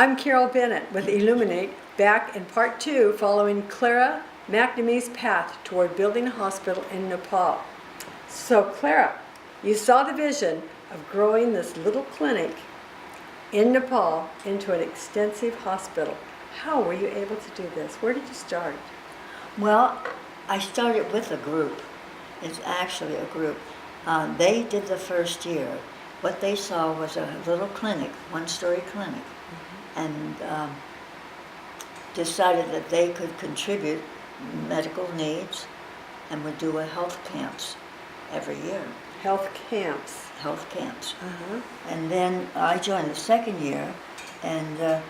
I'm Carol Bennett with e-luminate, back in part 2 following Clara MacNamee's path toward building a hospital in Nepal. So Clara, you saw the vision of growing this little clinic in Nepal into an extensive hospital. How were you able to do this? Where did you start? Well, I started with a group. It's actually a group. They did the first year. What they saw was a little clinic, one-story clinic, and decided that they could contribute medical needs and would do a health camps every year. Health camps. Health camps. Uh-huh. And then I joined the second year, and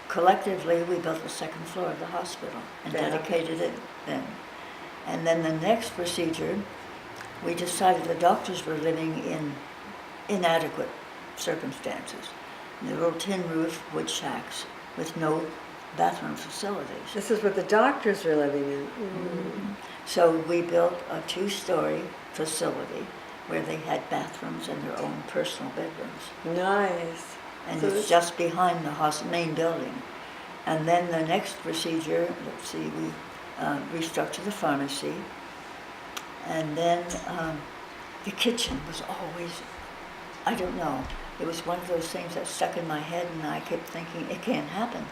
collectively we built the second floor of the hospital and dedicated it then. And then the next procedure, we decided the doctors were living in inadequate circumstances. The little tin roof wood shacks with no bathroom facilities. This is what the doctors were living in. Mm-hmm. So we built a 2-story facility where they had bathrooms and their own personal bedrooms. Nice. And So it's just behind the main building. And then the next procedure, we restructured the pharmacy. And then the kitchen was always, I don't know, it was one of those things that stuck in my head, and I kept thinking, it can't happen.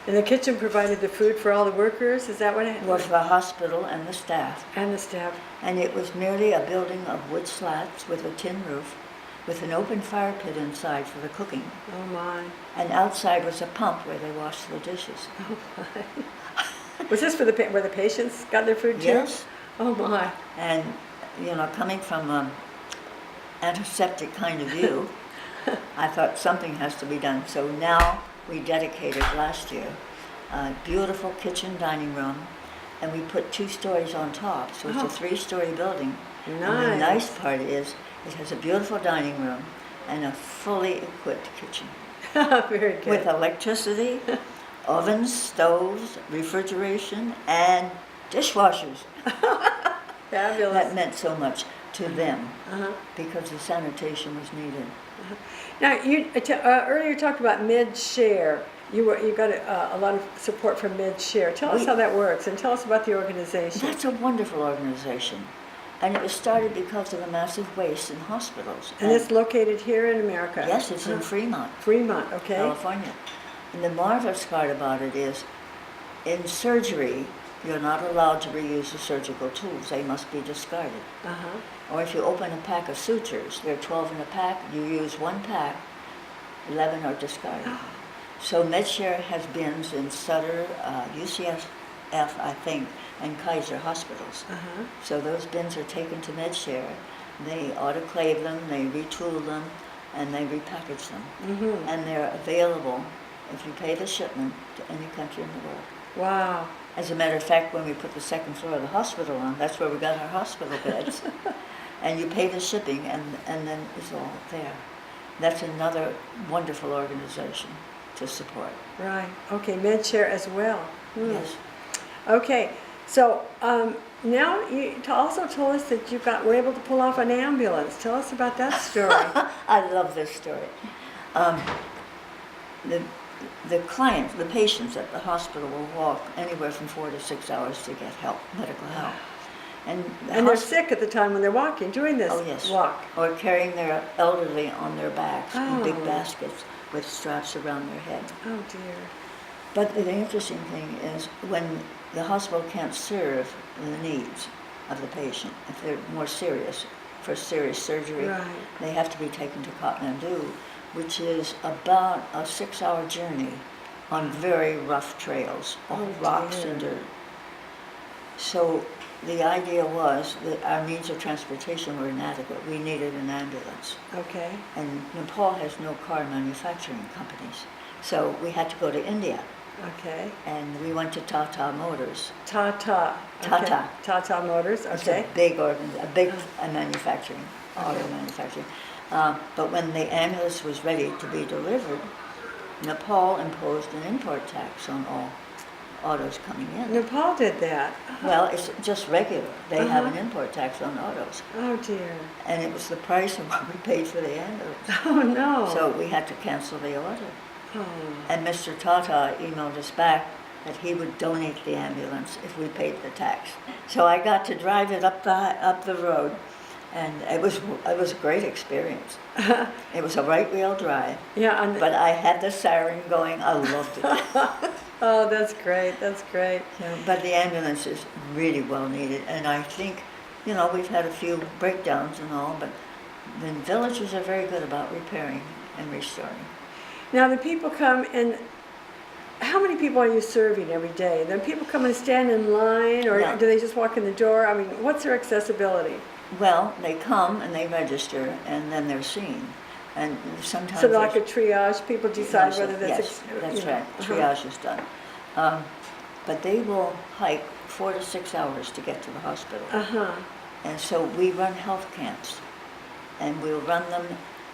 And the kitchen provided the food for all the workers? Is that what it Was the hospital and the staff. And the staff. And it was merely a building of wood slats with a tin roof, with an open fire pit inside for the cooking. Oh my. And outside was a pump where they washed the dishes. Oh my. Was this for where the patients got their food too? Yes. Oh my. And, coming from an antiseptic kind of view, I thought something has to be done. So now we dedicated last year a beautiful kitchen dining room, and we put 2 stories on top. So it's a 3-story building. Nice. And the nice part is it has a beautiful dining room and a fully equipped kitchen. Very good. With electricity, ovens, stoves, refrigeration, and dishwashers. Fabulous. That meant so much to them because the sanitation was needed. Now, you earlier talked about MedShare. You got a lot of support from MedShare. Tell us how that works, and tell us about the organization. That's a wonderful organization. And it was started because of the massive waste in hospitals. And it's located here in America? Yes, it's in Fremont. Fremont, okay. California. And the marvelous part about it is, in surgery, you're not allowed to reuse the surgical tools. They must be discarded. Or if you open a pack of sutures, there are 12 in a pack, you use 1 pack, 11 are discarded. So MedShare has bins in Sutter, UCSF, I think, and Kaiser hospitals. So those bins are taken to MedShare. They autoclave them, they retool them, and they repackage them. And they're available if you pay the shipment to any country in the world. Wow. As a matter of fact, when we put the second floor of the hospital on, that's where we got our hospital beds. And you pay the shipping, and then it's all there. That's another wonderful organization to support. Right. Okay, MedShare as well. Yes. Okay, so now you also told us that were able to pull off an ambulance. Tell us about that story. I love this story. The clients, the patients at the hospital will walk anywhere from 4 to 6 hours to get help, medical help. And they're sick at the time when they're walking, doing this walk. Or carrying their elderly on their backs in big baskets with straps around their head. Oh dear. But the interesting thing is when the hospital can't serve the needs of the patient, if they're more serious, for serious surgery, they have to be taken to Kathmandu, which is about a 6-hour journey on very rough trails, rocks and dirt. So the idea was that our means of transportation were inadequate. We needed an ambulance. Okay. And Nepal has no car manufacturing companies. So we had to go to India. Okay. And we went to Tatta Motors. Tatta. Tatta. Tatta Motors, okay. It's a big manufacturing, auto manufacturing. But when the ambulance was ready to be delivered, Nepal imposed an import tax on all autos coming in. Nepal did that? Well, it's just regular. They have an import tax on autos. Oh dear. And it was the price of what we paid for the ambulance. Oh no. So we had to cancel the order. Oh. And Mr. Tatta emailed us back that he would donate the ambulance if we paid the tax. So I got to drive it up the road, and it was a great experience. It was a right wheel drive. Yeah, and But I had the siren going. I loved it. oh, that's great. That's great. But the ambulance is really well needed, and I think, we've had a few breakdowns and all, but the villagers are very good about repairing and restoring. Now the people come and how many people are you serving every day? Do people come and stand in line, or No. do they just walk in the door? I mean, what's their accessibility? Well, they come and they register, and then they're seen. And sometimes So like a there's- triage, people decide whether that's yes, that's right. Uh-huh. Triage is done. But they will hike 4 to 6 hours to get to the hospital. Uh-huh. And so we run health camps, and we'll run them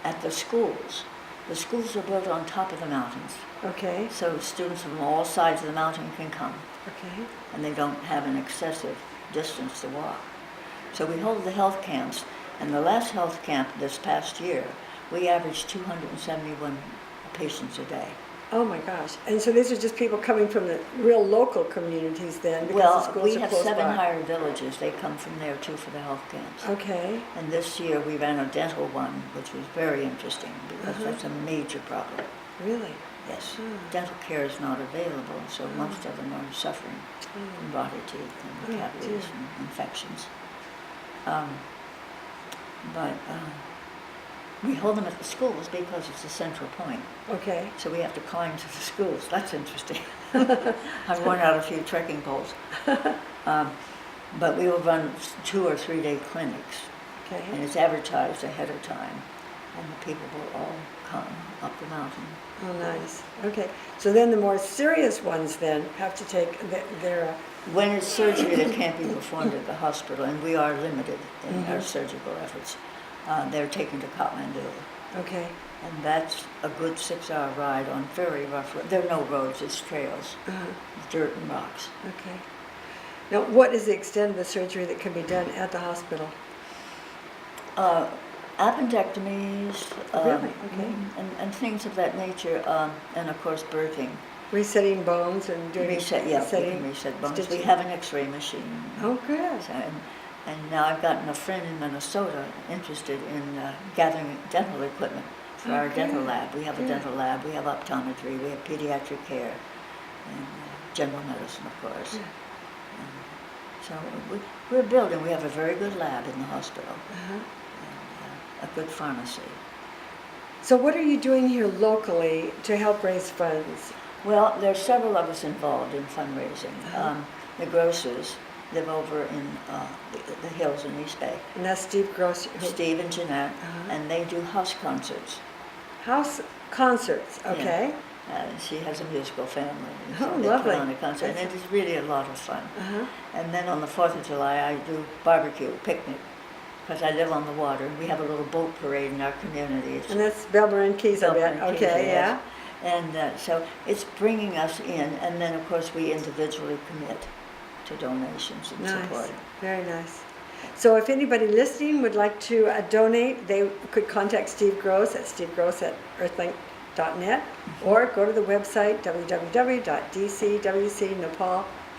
at the schools. The schools are built on top of the mountains, Okay. so students from all sides of the mountain can come, Okay. and they don't have an excessive distance to walk. So we hold the health camps, and the last health camp this past year, we averaged 271 patients a day. Oh my gosh. And so these are just people coming from the real local communities then, because the Well, schools we are have close 7 by. hired villages. They come from there too for the health camps. Okay. And this year we ran a dental one, which was very interesting because Uh-huh. that's a major problem. Really? Yes, Hmm. dental care is not available, so most of them are suffering from Oh. rotted teeth and Oh, cavities dear. and infections. But we hold them at the schools because it's a central point. Okay. So we have to climb to the schools. That's interesting. I've worn out a few trekking poles. But we will run 2 or 3 day clinics, and Okay. it's advertised ahead of time, and the people will all come up the mountain. Oh, nice. Okay. So then the more serious ones then have to take their When it's surgery that can't be performed at the hospital, and we are limited in our surgical efforts, they're taken to Kathmandu. okay. And that's a good 6-hour ride on very rough roads. There are no roads, it's trails, Uh-huh. dirt and rocks. Okay. Now, what is the extent of the surgery that can be done at the hospital? Appendectomies, Really? Okay. and things of that nature, and of course birthing. Resetting bones and doing Reset, yeah, we setting, can reset bones. stitching. We have an X-ray machine. Oh, good. So, and now I've gotten a friend in Minnesota interested in gathering dental equipment for our dental Okay. lab. We have a Good. dental lab, we have optometry, we have pediatric care, and general medicine, of course. Yeah. So we're building, we have a very good lab in the hospital, Uh-huh. and a good pharmacy. So what are you doing here locally to help raise funds? Well, there's several of us involved in fundraising. Uh-huh. The Grosses live over in the hills in East Bay. And that's Steve Gross. Steve and Jeanette, Uh-huh. and they do house concerts. House concerts, okay. She has a musical family. Oh, they lovely. put on a concert, and it is really a lot of fun. Uh-huh. And then on the 4th of July, I do barbecue, picnic, because I live on the water. We have a little boat parade in our community. It's And that's Belmarin Keys, I bet. Belmarin Keys, Okay, yeah. yes. And so it's bringing us in, and then of course we individually commit to donations and Nice. support. Very nice. So if anybody listening would like to donate, they could contact Steve Gross at steveggross@earthlink.net or go to the website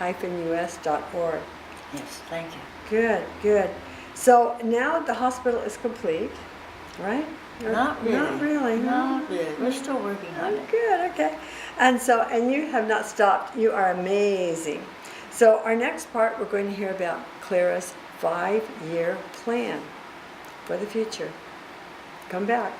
www.dcwcnepal-us.org. Yes, thank you. Good, good. So now the hospital is complete, right? Not really. Not really. huh? Not really. We're still working on Oh, it. good, okay. And you have not stopped. You are amazing. So our next part, we're going to hear about Clara's 5-year plan for the future. Come back.